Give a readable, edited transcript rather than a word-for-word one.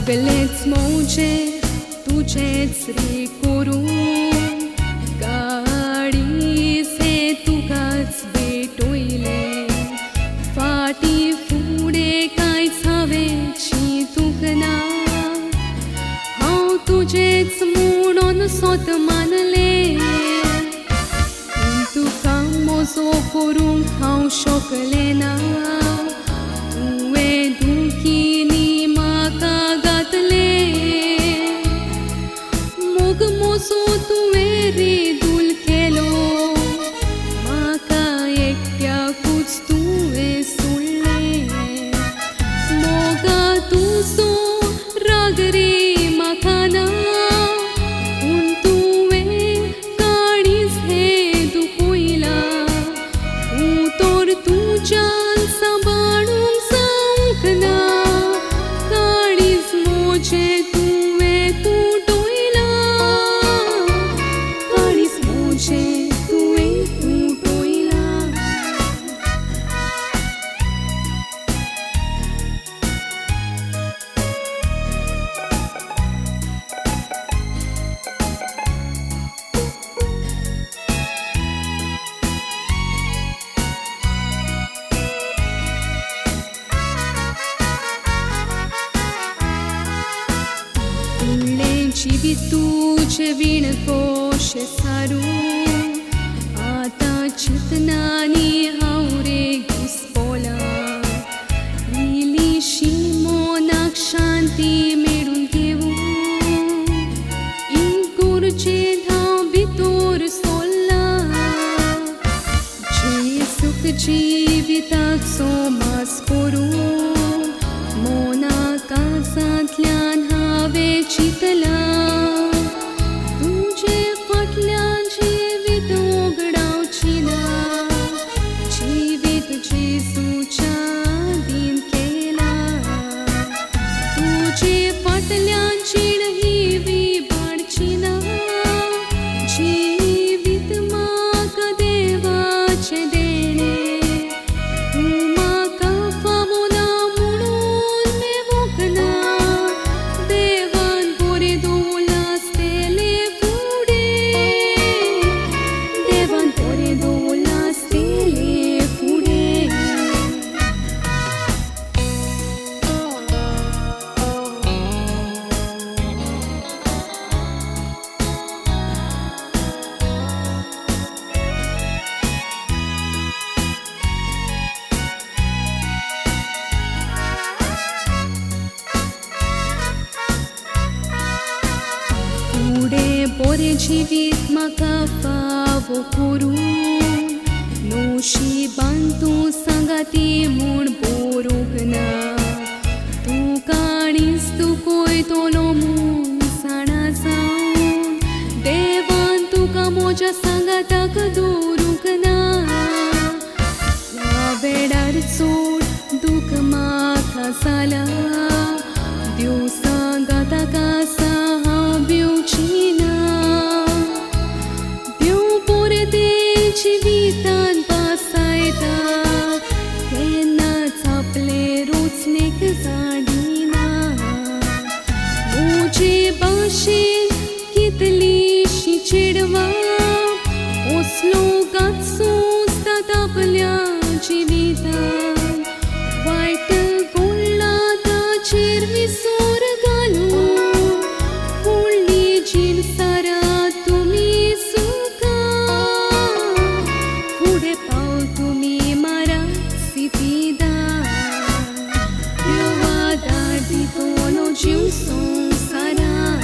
सगळेच मोजे तुझेच रे करून गाडी से तुकाच भेटोयले फाटी फुडे कांयच हावेची तुकना हांव तुजेच म्हणून सोत मानले तुका मोजो करूंक हांव शकले ना तुवें दुखीनी म्हाका घातले मोग मोजो तुवें रे दूल केलो म्हाका एकट्याकूच तुवें सोडलें मोगा तुजो राग रे म्हाका ना पूण तुवें काळीज हें दुखयला तूं तर तुज्यान सांबाळूंक जावंक ना काळीज म्हजें तुवें तुटयला काळीज म्हजें तुवें तुटयला फुडलें जिवीत तुजें विण कशें सारूं आतां चिंतनांनी हांव रे घुस्पोलां इल्लीशी मनाक शांती मेळून घेवूं इगोर्जेंत हांव भितर सोल्लां जेसूक जिविताचो मास करूं मोनाकासांतल्यान हांवें चिंतलां तुजे फाटल्यान जिवीत ओगडावची ना जिवीत जेजूच्या दिन केलां तुजे फाटल्यान चीड ही विबाडची ना जिवीत म्हाका देवाचें देणें तूं म्हाका फावो ना म्हणून मेवूंक ना देवान बरें दवरलां आसतलें फुडें देवान बरें दवरलां आसतलें फुडें फुडें बरें जिवीत म्हाका फावो करूं नशिबान तूं सांगाती म्हूण बरोवंक ना तूं काळीज दुखयतलो म्हूण जाणा जावन देवान तुका म्हज्या सांगाताक दवरूंक ना ह्या वेळार चड दूख म्हाका जाला देव सांगाताक आसा हांव भिवची ना देव बरें तें जिवितान पासायता केन्नाच आपले रोचणेक जाडिना म्हजे भाशेन कितलींशीं चेडवां असलो गाचोसतात आपल्या जिवितान वायट घडलां ताचेर विसर घालून फुडली जिणसारा तुमी सुखा फुडें पावल तुमी मारा सितीदार देवा दार दितलो जीव संवसारान